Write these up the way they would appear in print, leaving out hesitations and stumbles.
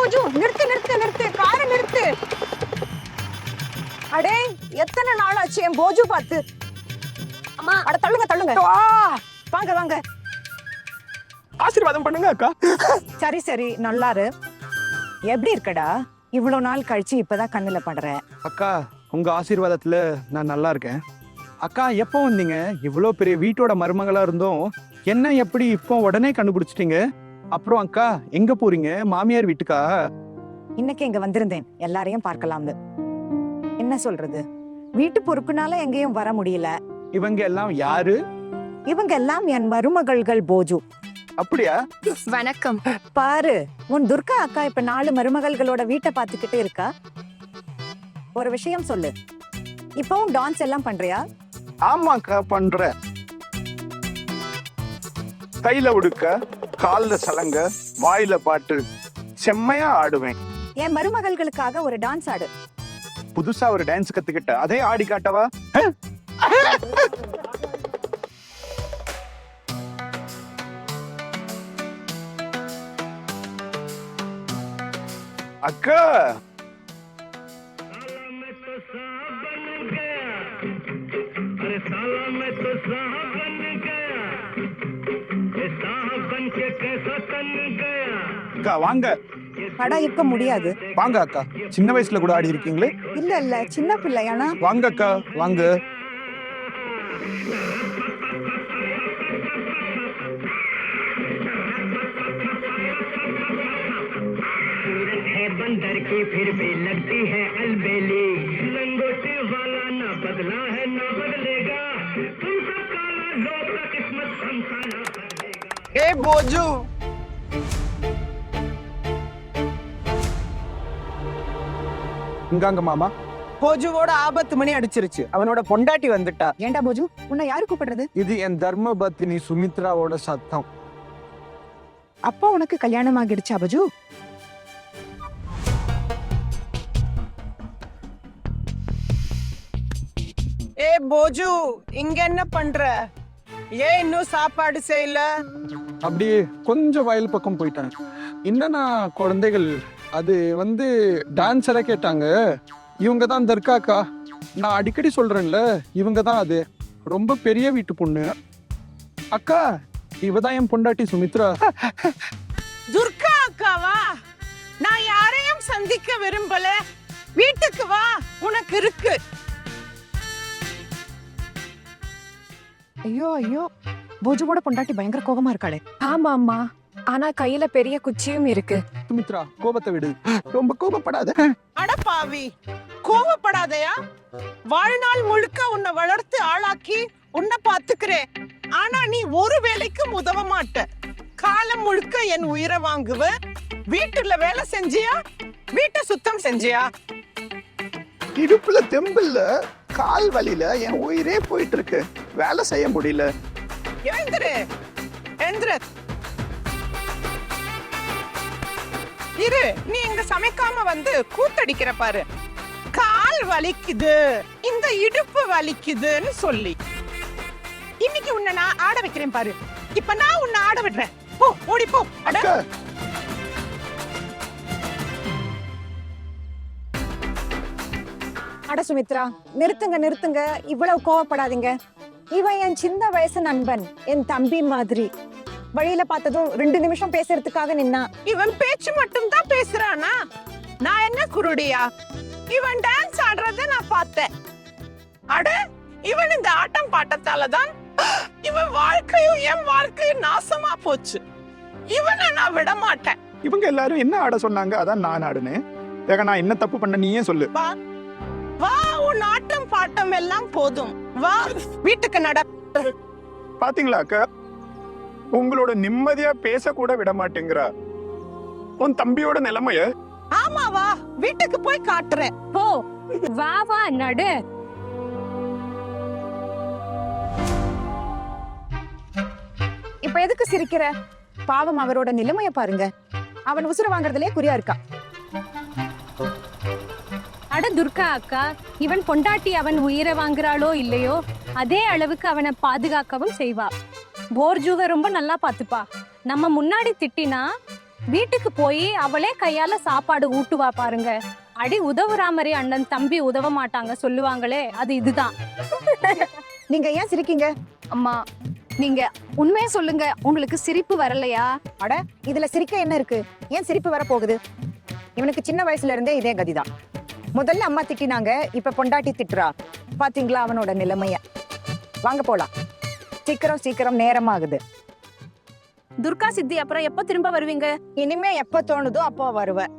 போஜு, நிறுத்து நிறுத்து நிறுத்து, காரை நிறுத்து. அடே, எத்தனை நாள் ஆச்சு என் போஜு பார்த்து. அம்மா, அட தள்ளுங்க தள்ளுங்க. வாங்க வாங்க. ஆசீர்வாதம் பண்ணுங்க அக்கா. சரி சரி, நல்லாரு. எப்படி இருக்கடா? இவ்வளவு நாள் கழிச்சு இப்பதான் கண்ணுல படுற. அக்கா, உங்க ஆசீர்வாதத்துல நான் நல்லா இருக்கேன். அக்கா, எப்போ வந்தீங்க? இவ்வளோ பெரிய வீட்டோட மருமகளா இருந்தோம், என்ன எப்படி இப்போ உடனே கண்டுபிடிச்சிட்டீங்க? அப்புறம் அக்கா, எங்க போறீங்க? மாமியார் வீட்டுக்கா? இன்னைக்கு இங்க வந்திருந்தேன் எல்லாரையும் பார்க்கலாம்னு. என்ன சொல்றது, வீட்டு பொறுப்புனால எங்கேயும் வர முடியல. இவங்க எல்லாம் யாரு? இவங்க எல்லாம் என் மருமகள்கள் போஜு. அப்படியா? வணக்கம். பாரு, உன் துர்கா அக்கா இப்ப 4 மருமகள்களோட வீட்டை பார்த்துக்கிட்டே இருக்கா. ஒரு விஷயம் சொல்லு, இப்பவும் டான்ஸ் எல்லாம் பண்றியா? ஆமாக்கா, பண்றேன். கையில உடுக்க, கால்ல சலங்க, வாயில பாட்டு, செம்மையா ஆடுவேன். என் மருமகள்களுக்காக ஒரு டான்ஸ் ஆடு. புதுசா ஒரு டான்ஸ் கத்துக்கிட்ட, அதே ஆடி காட்டவா? அக்கா, அக்கா வாங்க. படா இருக்க முடியாது. வாங்க அக்கா, சின்ன வயசுல கூட ஆடி இருக்கீங்களே. இல்ல இல்ல, சின்ன பிள்ளையானா. வாங்க அக்கா, வாங்க. बंदर की फिर भी लगती है अलबेली, लंगोटी वाला ना बदला है ना बदलेगा, तुम सब काला लोग का किस्मत हमसा ना बदलेगा। ए बोजू, இங்காங்க மாமா. போஜுவோட ஆபத்து மணி அடிச்சிருச்சு. அவனோட பொண்டாட்டி வந்துட்டா. ஏண்டா போஜு, உன்னை யாரு கூப்பிடுறது? இது என் தர்ம பத்தினி சுமித்ராவோட சத்தம். அப்பா உனக்கு கல்யாணம் ஆகிடுச்சா போஜு? ஏ போஜு, இங்க என்ன பண்ற? ஏன் இன்னும் சாப்பாடு செய்யல? அப்படியே கொஞ்சம் வயல் பக்கம் போயிட்டாங்க. என்னன்னா குழந்தைகள் அது டான்ஸரை கேட்டாங்க. இவங்க தான் தர்காக்கா. நான் அடிக்கடி சொல்றேன்ல, இவங்க தான் அது. ரொம்ப பெரிய வீட்டு பொண்ணு. அக்கா, இவதான் என் பொண்டாட்டி சுமித்ரா. துர்கா அக்காவா? நான் யாரையும் சந்திக்க விரும்பல. வீட்டுக்கு வா, உனக்கு இருக்கு. ஐயோ ஐயோ, போஜுவோட பொண்டாட்டி பயங்கர கோபமா இருக்காளே. ஆமா அம்மா, ஆனா கையில பெரிய குச்சியும் இருக்கு. சுமித்ரா, கோபத்தை விடு, ரொம்ப கோபப்படாத. அட பாவி, கோவப்படாதயா? வாழ்நாள் முழுக்க உன்னை வளர்த்து ஆளாக்கி உன்னை பாத்துக்கிறேன். ஆனா நீ ஒரு வேலைக்கும் உதவ மாட்ட. காலம் முழுக்க என் உயிரை வாங்குவ. வீட்டுல வேலை செஞ்சியா? வீட்டை சுத்தம் செஞ்சியா? இடுப்புல தெம்பில்ல, கால் வலியில என் உயிரே போயிட்டு இருக்கு. வேலை செய்ய முடியல. எழுந்துரு, எழுந்துரு. இரு, நீ இங்க சமைக்காம கூத்தடிக்கிற பாரு. கால் வலிக்குது, இந்த இடுப்பு வலிக்குதுன்னு சொல்லி இன்னைக்கு உன்னை நான் ஆட வைக்கிறேன் பாரு. இப்ப நான் உன்னை ஆட விடுறேன். போ, ஓடி போ. அட அக்கா, அட சுமித்ரா, நிறுத்துங்க நிறுத்துங்க, இவ்வளவு கோவப்படாதீங்க. இவன் என் சின்ன வயசு நண்பன், என் தம்பி மாதிரி. வழியில பார்த்ததும் 2 நிமிஷம் பேசுறதுக்காக நின்னா. இவன் பேச்சு மட்டும் தான் பேசுறானா? நான் என்ன குருடியா? இவன் டான்ஸ் ஆடுறத நான் பார்த்தேன். அட, இவன் இந்த ஆட்டம் பாட்டத்தாலதான் இவன் வாழ்க்கையும் என் வாழ்க்கையும் நாசமா போச்சு. இவனை நான் விட மாட்டேன். இவங்க எல்லாரும் என்ன ஆட சொன்னாங்க, அதான் நான் ஆடுனேன். நான் என்ன தப்பு பண்ண நீயே சொல்லு. வா வா, உன் ஆட்டம் பாட்டம் எல்லாம் போதும். வா, வீட்டுக்கு நட. பாத்தீங்களா அக்கா, உங்களோட நிம்மதியா பேச கூட விட மாட்டேங்கிறா. உன் தம்பியோட நிலைமைய. ஆமா, வா, வீட்டுக்கு போய் காட்டுறேன். போ, வா வா, நடு. இப்ப எதுக்கு சிரிக்கிற? பாவம், அவரோட நிலைமைய பாருங்க. அவன் உசுர வாங்குறதுலயே குறியா இருக்கா. அட துர்கா அக்கா, இவன் பொண்டாட்டி அவன் உயிரை வாங்குறாளோ இல்லையோ, அதே அளவுக்கு அவனை பாதுகாக்கவும் செய்வா. போர்ஜுவ ரொம்ப நல்லா பாத்துப்பா. நம்ம முன்னாடி திட்டினா வீட்டுக்கு போய் அவளே கையால சாப்பாடு ஊட்டுவா பாருங்க. அடி உதவுறாமரி அண்ணன் தம்பி உதவ மாட்டாங்க சொல்லுவாங்களே, அது இதுதான். நீங்க ஏன் சிரிக்கீங்க? அம்மா நீங்க உண்மையை சொல்லுங்க, உங்களுக்கு சிரிப்பு வரலையா? அட, இதுல சிரிக்க என்ன இருக்கு? ஏன் சிரிப்பு வர போகுது? இவனுக்கு சின்ன வயசுல இருந்தே இதே கதிதான். முதல்ல அம்மா திட்டினாங்க, இப்ப பொண்டாட்டி திட்டுறா. பாத்தீங்களா அவனோட நிலைமைய? வாங்க போலாம், சீக்கிரம் நேரமாகுது. துர்கா சித்தி அப்புறம் எப்ப திரும்ப வருவீங்க? இனிமே எப்ப தோணுதோ அப்போ வருவேன்.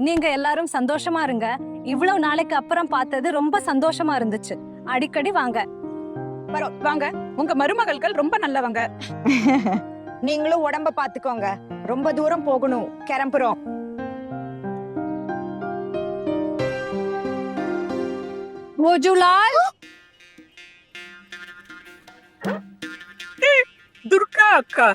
நீங்க எல்லாரும் சந்தோஷமா இருங்க. இவ்வளவு நாளைக்கு அப்புறம் பார்த்தது ரொம்ப சந்தோஷமா இருந்துச்சு. அடிக்கடி வாங்க. வாங்க, உங்க மருமகள்கள் ரொம்ப நல்லவங்க. நீங்களும் உடம்ப பாத்துக்கோங்க. ரொம்ப தூரம் போகணும், கிளம்புறோம். மோஜுலால், துர்கா அக்கா,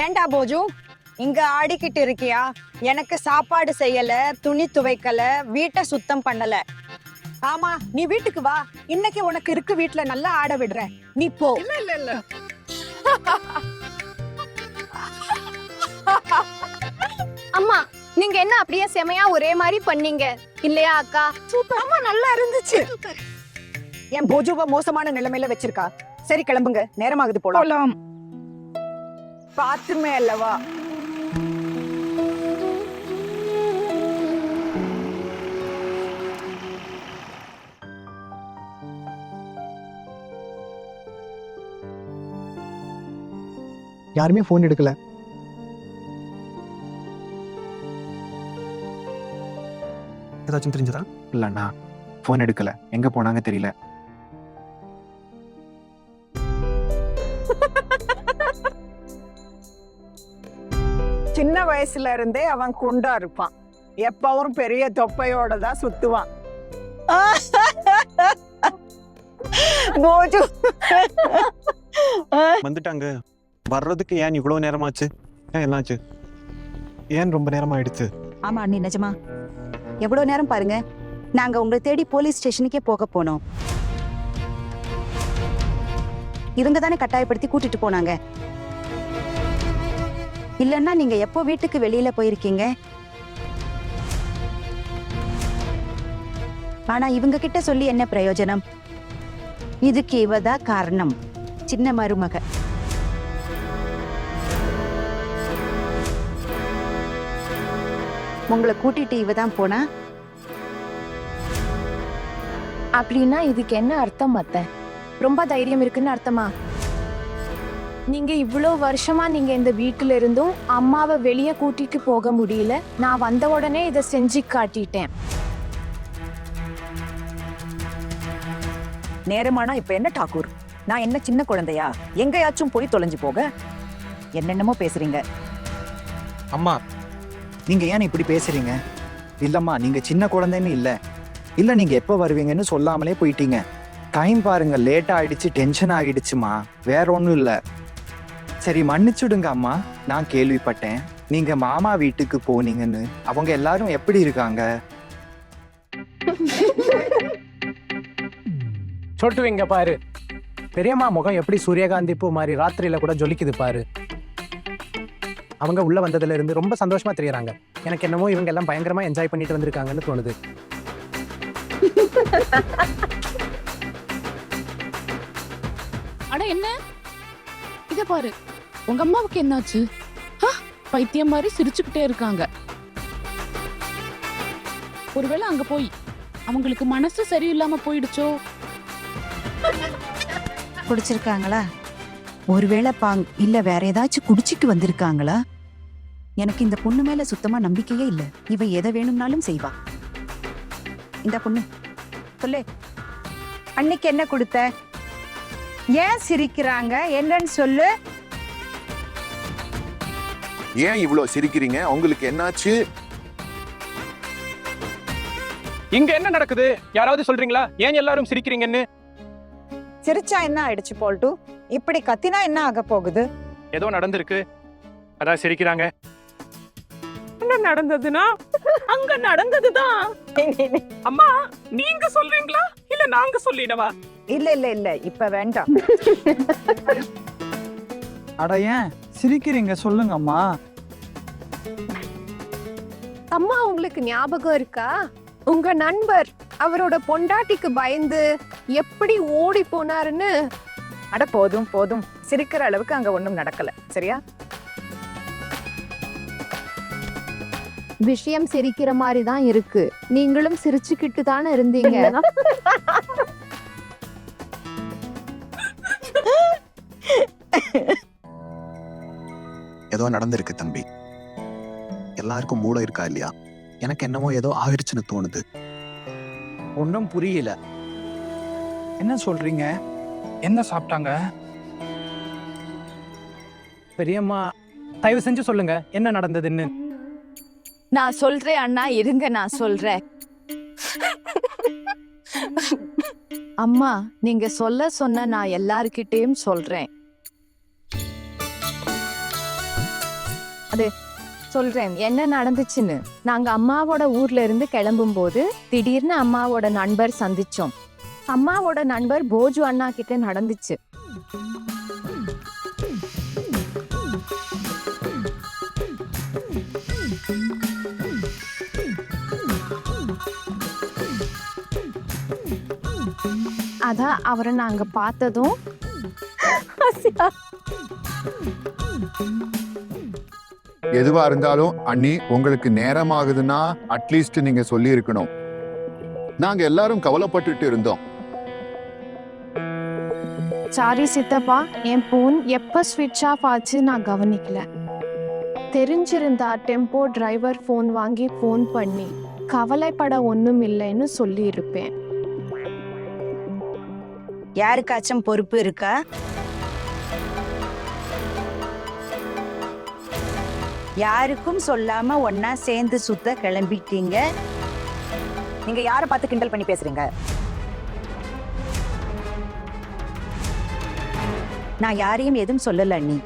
ஏண்டா போஜு இங்க ஆடிக்கிட்டு இருக்கியா? எனக்கு சாப்பாடு செய்யல, துணி துவைக்கல, வீட்டை சுத்தம் பண்ணல. ஆமா, நீ வீட்டுக்கு வா. இன்னைக்கு உனக்கு இருக்கு வீட்டுல நல்லா ஆட விடுறேன். நீ போ. இல்ல அம்மா நீங்க என்ன அப்படியே செமையா ஒரே மாதிரி பண்ணீங்க இல்லையா அக்கா? ஆமா, நல்லா இருந்துச்சு. என் போஜுவ மோசமான நிலைமையில வச்சிருக்கா. சரி கிளம்புங்க, நேரமாகுது, போலாம். பாத்துமே அல்லவா? யாருமே ஃபோன் எடுக்கல. ஏதாச்சும் தெரிஞ்சதா? இல்லண்ணா, ஃபோன் எடுக்கல. எங்க போனாங்க தெரியல. சின்ன வயசுல இருந்தே அவன் குண்டா இருப்பான். எப்பவும் பெரிய தொப்பையோட தான் சுத்துவான். போஜு வந்துட்டாங்க. வர்றதுக்கு ஏன் இவ்வளவு நேரமாச்சு? ஏன் என்னாச்சு? ஏன் ரொம்ப நேரம் ஆயிடுச்சு? ஆமா அண்ணி, நிஜமா எவ்வளவு நேரம் பாருங்க. நாங்க உங்களை தேடி போலீஸ் ஸ்டேஷனுக்கே போக போனோம். இவங்க தானே கட்டாயப்படுத்தி கூட்டிட்டு போனாங்க. இல்லன்னா நீங்க எப்போ வீட்டுக்கு வெளியில போயிருக்கீங்க? ஆனா இவங்க கிட்ட சொல்லி என்ன பிரயோஜனம்? இதுக்கு இவதான் காரணம், சின்ன மருமக. உங்களை கூட்டிட்டு இவதான் போனா? அப்படின்னா இதுக்கு என்ன அர்த்தம் அத்தை? ரொம்ப தைரியம் இருக்குன்னு அர்த்தமா? நீங்க இவ்வளோ வருஷமா நீங்க இந்த வீட்டுல இருந்தும் அம்மாவை வெளியே கூட்டிட்டு போக முடியல. நான் வந்த உடனே இதை செஞ்சு காட்டிட்டேன். நேரமானா இப்ப என்ன டாக்கூர்? நான் என்ன சின்ன குழந்தையா? எங்கயாச்சும் போய் தொலைஞ்சு போக? என்னென்னமோ பேசுறீங்க. அம்மா, நீங்க ஏன் இப்படி பேசுறீங்க? இல்லம்மா, நீங்க சின்ன குழந்தைன்னு இல்ல நீங்க எப்ப வருவீங்கன்னு சொல்லாமலே போயிட்டீங்க. டைம் பாருங்க, லேட் ஆயிடுச்சு, டென்ஷன் ஆகிடுச்சுமா. வேற ஒண்ணும் இல்ல. சரி, மன்னிச்சுடுங்க அம்மா. நான் கேள்விப்பட்டேன் நீங்க மாமா வீட்டுக்கு போனீங்கன்னு. அவங்க எல்லாரும் எப்படி இருக்காங்க? சொட்டுவீங்க பாரு. பெரியம்மா முகம் எப்படி சூரியகாந்தி பூ மாதிரி ராத்திரியில கூட ஜொலிக்குது பாரு. அவங்க உள்ள வந்ததுல இருந்து ரொம்ப சந்தோஷமா தெரியறாங்க. எனக்கு என்னமோ இவங்க எல்லாம் பயங்கரமா என்ஜாய் பண்ணிட்டு வந்திருக்காங்கன்னு தோணுது. அட என்ன இத பாரு, உங்க அம்மாவுக்கு என்னாச்சு? பைத்தியம் மாதிரி சிரிச்சுக்கிட்டே இருக்காங்க. ஒருவேளை அங்க போய் அவங்களுக்கு மனசு சரியில்லாம போயிடுச்சோ? குடிச்சிருக்காங்களா? ஒருவேளை பாங் இல்ல வேற ஏதாச்சும் குடிச்சிட்டு வந்திருக்காங்களா? எனக்கு இந்த பொண்ணு மேல சுத்தமா நம்பிக்கையே இல்ல. இவ எதை வேணும்னாலும் செய்வா. இந்த பொண்ணு சொல்லு, அன்னைக்கு என்ன கொடுத்த? ஏன் சிரிக்கிறாங்க? என்னன்னு சொல்லு. ஏன் இவ்வளவு சிரிக்கிறீங்க? உங்களுக்கு என்னாச்சு? இங்க என்ன நடக்குது? யாராவது சொல்றீங்களா ஏன் எல்லாரும் சிரிக்கிறீங்கன்னு? சிரிச்சா என்ன ஆயிடுச்சு போல்டு? இப்படி கத்தினா என்ன ஆக போகுது? ஏதோ நடந்திருக்கு, அதான் சிரிக்கிறாங்க. என்ன நடந்ததுன்னா அங்க நடந்ததுதான். அம்மா நீங்க சொல்றீங்களா இல்ல நாங்க சொல்லிடவா? இல்ல இல்ல இல்ல இப்ப வேண்டாம். அட ஏன் சிரிக்கிறீங்க, சொல்லுங்க அம்மா. அம்மா உங்களுக்கு ஞாபகம் இருக்கா? உங்க நண்பர் அவரோட பொண்டாட்டிக்கு பயந்து எப்படி ஓடி போனாருன்னு. அட போதும் போதும், சிரிக்கிற அளவுக்கு அங்க ஒண்ணும் நடக்கல, சரியா? விஷயம் சிரிக்கிற மாதிரி தான் இருக்கு. நீங்களும் சிரிச்சுக்கிட்டு தானே இருந்தீங்க. ஏதோ நடந்திருக்கு தம்பி. எல்லாருக்கும் மூளை இருக்கா இல்லையா? எனக்கு என்னமோ ஏதோ ஆயிடுச்சுன்னு தோணுது. ஒன்றும் புரியல. என்ன சொல்றீங்க? என்ன சாப்பிட்டாங்க? பெரியம்மா தயவு செஞ்சு சொல்லுங்க என்ன நடந்ததுன்னு. நான் சொல்றேன் அண்ணா, இருங்க நான் சொல்றேன். அம்மா நீங்க சொன்ன நான் எல்லார்கிட்டயும் சொல்றேன். அது சொல்றேன் என்ன நடந்துச்சுன்னு. நாங்க அம்மாவோட ஊர்ல இருந்து கிளம்பும் போது திடீர்னு அம்மாவோட நண்பர் சந்திச்சோம். அம்மாவோட நண்பர் போஜு அண்ணா கிட்ட நடந்துச்சு. அதான் அவரை நாங்க பார்த்ததும் எதுவா இருந்தாலும் அண்ணி, உங்களுக்கு நேரமாகுதுன்னா அட்லீஸ்ட் நீங்க சொல்லி இருக்கணும். நாங்க எல்லாரும் கவலைப்பட்டுட்டு இருந்தோம். சாரி சித்தப்பா, என் போன் எப்ப ஸ்விட்ச் ஆஃப் ஆச்சு நான் கவனிக்கல. தெரிஞ்சிருந்தா டெம்போ டிரைவர் போன் வாங்கி போன் பண்ணி கவலைப்பட ஒண்ணும் இல்லைன்னு சொல்லி இருப்பேன். யாருக்காச்சும் பொறுப்பு இருக்கா? யாருக்கும் சொல்லாம ஒன்னா சேர்ந்து சுத்த கிளம்பிட்டீங்க. நீங்க யாரை பார்த்து கிண்டல் பண்ணி பேசுறீங்க? நான் யாரையும் எதுவும் சொல்லல அண்ணி.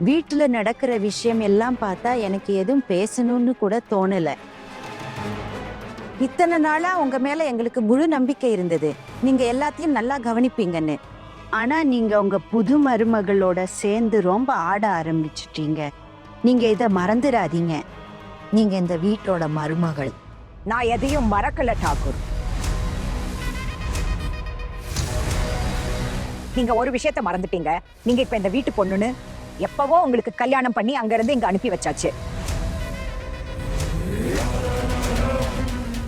வீட்டுல நடக்கிற விஷயம் எல்லாம் பார்த்தா எனக்கு எதுவும் பேசணும்னு கூட தோணல. இத்தனை நாளா உங்க மேல எங்களுக்கு முழு நம்பிக்கை இருந்தது, நீங்க எல்லாத்தையும் நல்லா கவனிப்பீங்கன்னு. ஆனா நீங்க உங்க புது மருமகளோட சேர்ந்து ரொம்ப ஆட ஆரம்பிச்சிட்டீங்க. நீங்க இத மறந்துடாதீங்க. நீங்க இந்த வீட்டோட மருமகள். நான் எதையும் மறக்கல டாக்கூர். நீங்க ஒரு விஷயத்த மறந்துட்டீங்க. நீங்க இப்ப இந்த வீட்டு பொண்ணுன்னு எப்பவோ உங்களுக்கு கல்யாணம் பண்ணி அங்க இருந்து இங்க அனுப்பி வச்சாச்சு.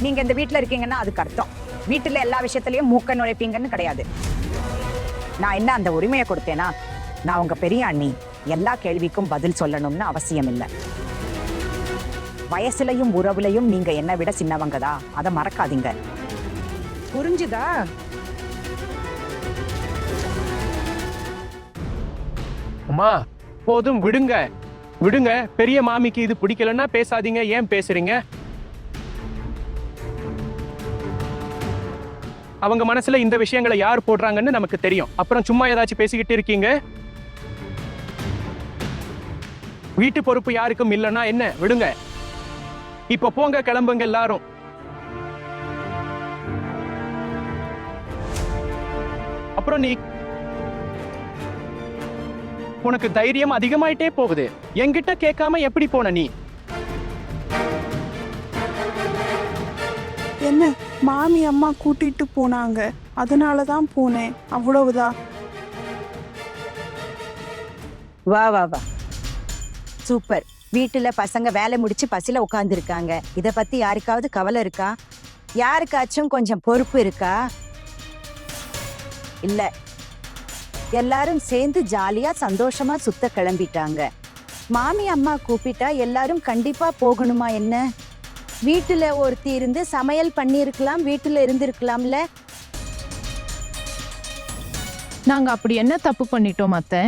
நீங்க இந்த வீட்டுல இருக்கீங்கன்னா அதுக்கு அர்த்தம் வீட்டுல எல்லா விஷயத்திலயும் மூக்க நுழைப்பீங்கன்னு கிடையாது. நான் என்ன அந்த உரிமையை கொடுத்தேனா? நான் உங்க பெரிய அண்ணி, எல்லா கேள்விக்கும் பதில் சொல்லணும்னு அவசியம் இல்லை. வயசுலையும் உறவுலையும் நீங்க என்னை விட சின்னவங்கதா, அதை மறக்காதீங்க. புரிஞ்சுதா? அம்மா போதும், விடுங்க விடுங்க. பெரிய மாமிக்கு இது பிடிக்கலன்னா பேசாதீங்க. ஏன் பேசுறீங்க? அவங்க மனசுல இந்த விஷயங்களை யார் போடுறாங்கன்னு நமக்கு தெரியும். அப்புறம் சும்மா ஏதாச்சும் பேசிக்கிட்டு இருக்கீங்க. வீட்டு பொறுப்பு யாருக்கும் இல்லைன்னா என்ன, விடுங்க. இப்ப போங்க, கிளம்புங்க எல்லாரும். அப்புறம் நீ உனக்கு தைரியம் அதிகமாயிட்டே போகுது. என்கிட்ட கேட்காம எப்படி போன நீ? என்ன மாமி அம்மா கூட்டிட்டு போனாங்க, அதனாலதான் போனேன், அவ்வளவுதான். வா வா வா, சூப்பர். வீட்டுல பசங்க வேலை முடிச்சு பசில உட்கார்ந்து இருக்காங்க. இத பத்தி யாருக்காவது கவலை இருக்கா? யாருக்காச்சும் கொஞ்சம் பொறுப்பு இருக்கா? இல்ல, எல்லாரும் சேர்ந்து ஜாலியா சந்தோஷமா சுத்த கிளம்பிட்டாங்க. மாமி அம்மா கூப்பிட்டா எல்லாரும் கண்டிப்பா போகணுமா என்ன? வீட்டுல ஒருத்தி இருந்து சமையல் பண்ணி இருக்கலாம், வீட்டுல இருந்திருக்கலாம்ல. நாங்க அப்படி என்ன தப்பு பண்ணிட்டோம் அத்தை?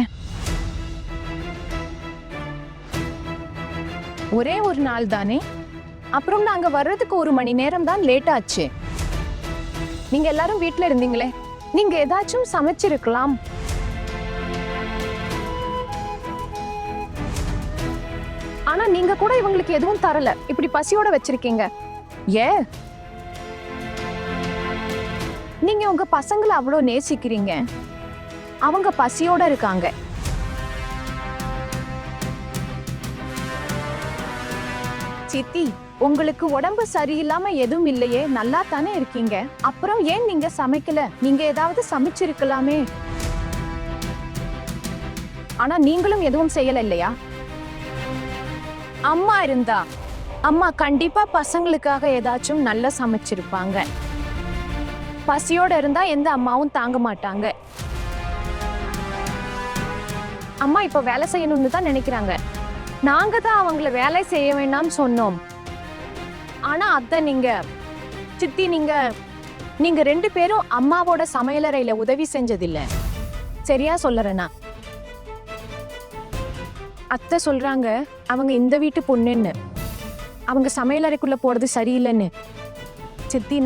ஒரே ஒரு நாள் தானே, அப்புறம் நாங்க வர்றதுக்கு 1 மணி நேரம் தான் லேட் ஆச்சு. நீங்க எல்லாரும் வீட்டுல இருந்தீங்களே, நீங்க ஏதாச்சும் சமைச்சிருக்கலாம். ஆனா நீங்க கூட இவங்களுக்கு எதுவும் தரல, இப்படி பசியோட வச்சிருக்கீங்க. ஏன் நீங்க உங்க பசங்களை அவ்வளோ நேசிக்கிறீங்க, அவங்க பசியோட இருக்காங்க. சித்தி, உங்களுக்கு உடம்பு சரியில்லாம எதுவும் இல்லையே, நல்லா தானே இருக்கீங்க. அப்புறம் ஏன் நீங்க சமைக்கல? நீங்க ஏதாவது சமைச்சிருக்கலாமே. ஆனா நீங்களும் எதுவும் செய்யல இல்லையா? அம்மா இருந்தா அம்மா கண்டிப்பா பசங்களுக்காக ஏதாச்சும் நல்லா சமைச்சிருப்பாங்க. பசியோட இருந்தா எந்த அம்மாவும் தாங்க மாட்டாங்க. அம்மா இப்ப வேலை செய்யணும்னு தான் நினைக்கிறாங்க. நாங்க தான் அவங்கள வேலை செய்ய வேண்டாம்னு சொன்னோம். ஆனா அத்தை, நீங்க சித்தி, நீங்க 2 பேரும் அம்மாவோட சமையலறையில உதவி செஞ்சதில்ல. சரியா சொல்லறேனா? அத்தை சொல்றாங்க அவங்க இந்த வீட்டு பொண்ணுன்னு, அவங்க சமையலறைக்குள்ள போறது சரியில்லைன்னு. சித்தி,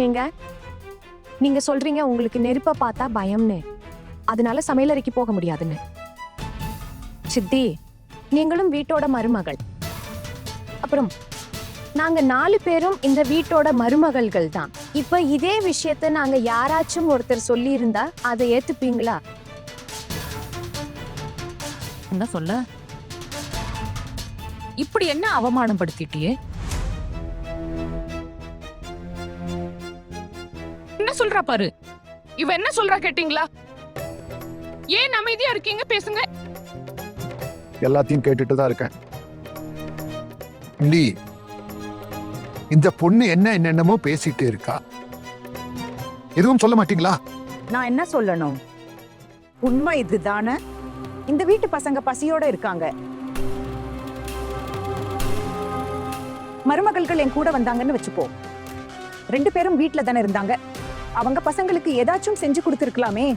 நீங்க சொல்றீங்க உங்களுக்கு நெருப்ப பார்த்தா பயம்னு, அதனால சமையலறைக்கு போக முடியாதுன்னு. சித்தி, நீங்களும் வீட்டோட மருமகள். அப்புறம் நாங்க 4 பேரும் இந்த வீட்டோட மருமகள்கள் தான். இப்ப இதே விஷயத்த நாங்க யாராச்சும் ஒருத்தர் சொல்லி இருந்தா அதை ஏத்துப்பீங்களா? என்ன சொல்ல? இப்படி என்ன அவமானப்படுத்திட்டியே? என்ன சொல்றா பாரு. இவ என்ன சொல்றா கேட்டீங்களா? ஏன் அமைதியா இருக்கீங்க? பேசுங்க. எல்லாத்தையும் கேட்டுட்டு தான் இருக்கேன். நீ இந்த பொண்ணு என்னென்னமோ பேசிட்டு இருக்கா, எதுவும் சொல்ல மாட்டீங்களா? நான் என்ன சொல்லணும்? உண்மை இதுதானே. இந்த வீட்டு பசங்க பசியோட இருக்காங்க. மருமகள்கள் என் கூட வந்தாங்கன்னு வச்சுப்போ. 2 பேரும் வீட்டுல தானே இருந்தாங்க. அவங்க பசங்களுக்கு ஏதாச்சும் செஞ்சு கொடுத்துருக்கலாமே.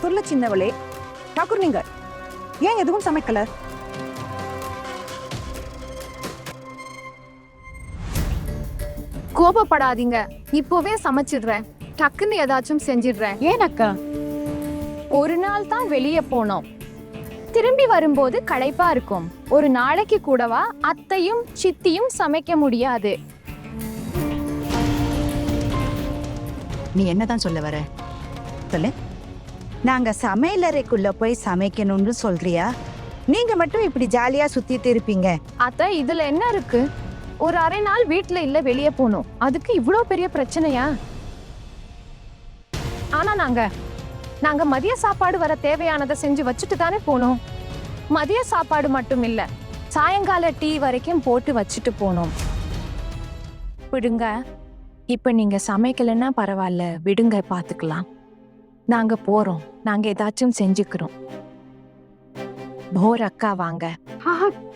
சொல்ல சின்னவளே. டாக்கூர், நீங்க ஏன் எதுவும் சமைக்கல? கோபப்படாதீங்க, இப்போவே சமைச்சிடுறேன். டக்குன்னு ஏதாச்சும் செஞ்சிடுறேன். ஏன் அக்கா? ஒரு நாள் தான் வெளியே போனோம், திரும்பி வரும்போது களைப்பா இருக்கும். ஒரு நாளைக்கு கூடவா அத்தையும் சித்தியும் சமைக்க முடியாது? நீ என்னதான் சொல்ல வர? சொல்லு. நாங்க சமையலறைக்குள்ள போய் சமைக்கணும்னு சொல்றியா? நீங்க மட்டும் இப்படி ஜாலியா சுத்திட்டு இருப்பீங்க. அத்தை, இதுல என்ன இருக்கு? ஒரு அரை நாள் வீட்டுல இல்ல, வெளியே போனோம், அதுக்கு இவ்வளோ பெரிய பிரச்சனையா? ஆனா நாங்க மதிய சாப்பாடு வர தேவையானதை செஞ்சு வச்சுட்டு தானே போனோம். மதிய சாப்பாடு மட்டும் இல்ல, சாயங்கால டீ வரைக்கும் போட்டு வச்சுட்டு போனோம். விடுங்க, இப்ப நீங்க சமைக்கலன்னா பரவாயில்ல, விடுங்க, பாத்துக்கலாம். நாங்க போறோம், நாங்க ஏதாச்சும் செஞ்சுக்கிறோம். போர் அக்கா, வாங்க,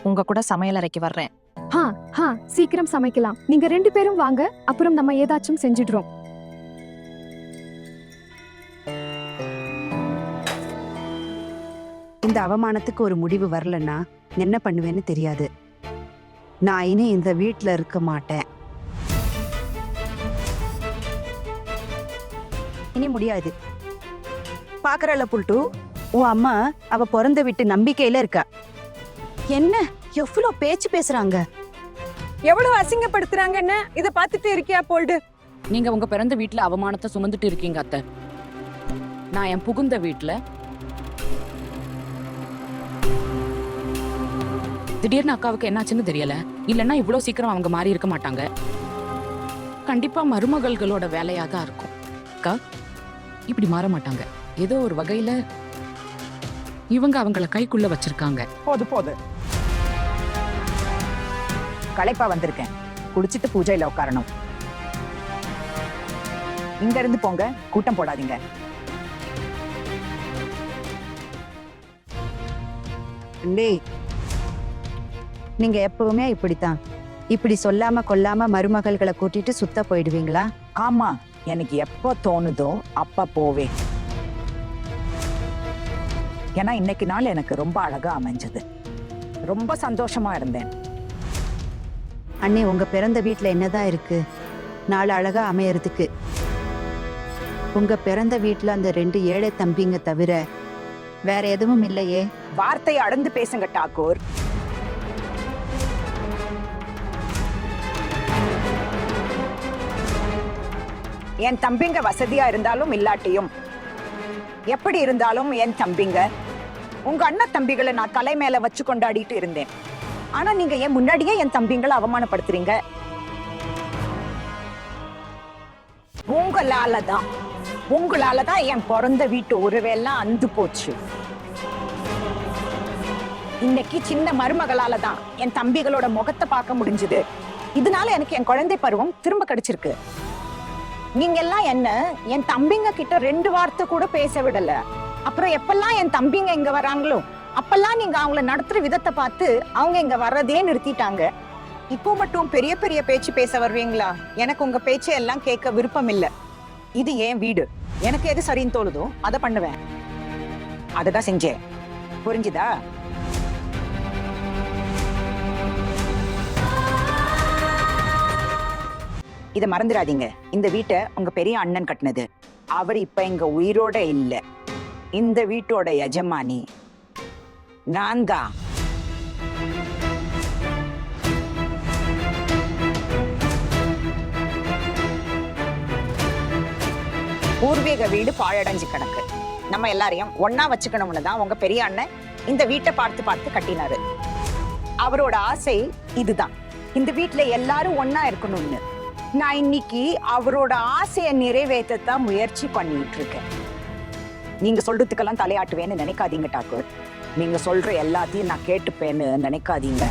உங்க கூட சமையலறைக்கு வர்றேன். சீக்கிரம் சமைக்கலாம். நீங்க 2 பேரும் வாங்க, அப்புறம் நம்ம ஏதாச்சும் செஞ்சிடுறோம். இந்த அவமானத்துக்கு ஒரு முடிவு வரலன்னா என்ன பண்ணுவேன்னு தெரியாது. நான் இனி இந்த வீட்டுல இருக்க மாட்டேன். இனி முடியாது. பாக்குறல புல்ட்டு, உன் அம்மா அவ பிறந்த வீட்டு நம்பிக்கையில இருக்கா. என்ன எவ்வளவு பேச்சு பேசுறாங்க, எவ்வளவு அசிங்கப்படுத்துறாங்கன்னு இத பார்த்துட்டு இருக்கியா போல்டு? நீங்க உங்க பிறந்த வீட்டுல அவமானத்தை சுமந்துட்டு இருக்கீங்க அத்தை. நான் என் புகுந்த வீட்டுல திடீர்னு அக்காவுக்கு என்னாச்சுன்னு தெரியல. இல்லைன்னா இவ்வளவு சீக்கிரம் அவங்க மாறி இருக்க மாட்டாங்க. கண்டிப்பா மருமகள்களோட வேலையா தான் இருக்கும். அக்கா இப்படி மாற மாட்டாங்க. ஏதோ ஒரு வகையில இவங்க அவங்கள கைக்குள்ள வச்சிருக்காங்க. போது களைப்பா வந்திருக்கேன், குடிச்சிட்டு பூஜையில உட்காரணும். இங்க இருந்து போங்க, கூட்டம் போடாதீங்க. நீங்க எப்பவுமே இப்படித்தான், இப்படி சொல்லாம கொல்லாம மருமகள்களை கூட்டிட்டு சுத்த போயிடுவீங்களா? ஆமா, எனக்கு எப்போ தோணுதோ அப்ப போவேன். ஏன்னா இன்னைக்கு நாள் எனக்கு ரொம்ப அழகா அமைஞ்சது, ரொம்ப சந்தோஷமா இருந்தேன். அண்ணே, உங்க பிறந்த வீட்டுல என்னதான் இருக்கு நாள் அழகா அமையறதுக்கு? உங்க பிறந்த வீட்டுல அந்த 2 ஏழை தம்பிங்க தவிர வேற எதுவும் இல்லையே. வார்த்தையை அடந்து பேசுங்க டாக்கூர். என் தம்பிங்க வசதியா இருந்தாலும் இல்லாட்டியும் எப்படி இருந்தாலும் என் தம்பிங்க. உங்க அண்ணன் தம்பிகளை நான் தலை மேல வச்சு கொண்டாடிட்டு இருந்தேன். ஆனா நீங்க என் முன்னாடியே என் தம்பிங்களை அவமானப்படுத்துறீங்க. உங்களாலதான் என் பிறந்த வீட்டு உறவெல்லாம் அந்து போச்சு. இன்னைக்கு சின்ன மருமகளால தான் என் தம்பிகளோட முகத்தை பார்க்க முடிஞ்சது. இதனால எனக்கு என் குழந்தை பருவம் திரும்ப கிடைச்சிருக்கு. நீங்க எல்லாம் என்ன என் தம்பிங்க கிட்ட 2 வார்த்தை கூட பேச விடல. அப்புறம் எப்பெல்லாம் என் தம்பிங்க இங்க வராங்களோ அப்பெல்லாம் நீங்க அவங்கள நடத்துற விதத்தை பார்த்து அவங்க இங்க வர்றதே நிறுத்திட்டாங்க. இப்போ மட்டும் பெரிய பெரிய பேச்சு பேச வருவீங்களா? எனக்கு உங்க பேச்சை எல்லாம் கேட்க விருப்பம் இல்ல. இது என் வீடு. எனக்கு எது சரின்னு தோணுதோ அதை பண்ணுவேன். அததான் செஞ்சேன். புரிஞ்சுதா? இத மறந்துடாதீங்க. இந்த வீட்டை உங்க பெரிய அண்ணன் கட்டினது. அவர் இப்ப இங்க உயிரோட இல்ல. இந்த வீட்டோட எஜமானி நான் தான். பூர்வீக வீடு பாழடைஞ்சு கிடக்கு. நம்ம எல்லாரையும் ஒன்னா வச்சுக்கணும்னு தான் உங்க பெரிய அண்ணன் இந்த வீட்டை பார்த்து பார்த்து கட்டினாரு. அவரோட ஆசை இதுதான், இந்த வீட்டுல எல்லாரும் ஒன்னா இருக்கணும்னு. நான் இன்னைக்கு அவரோட ஆசையை நிறைவேற்றத்தான் முயற்சி பண்ணிட்டு இருக்கேன். நீங்க சொல்றதுக்கெல்லாம் தலையாட்டுவேன்னு நினைக்காதீங்க டாக்கூர். நீங்க சொல்ற எல்லாத்தையும் நான் கேட்டுப்பேன்னு நினைக்காதீங்க.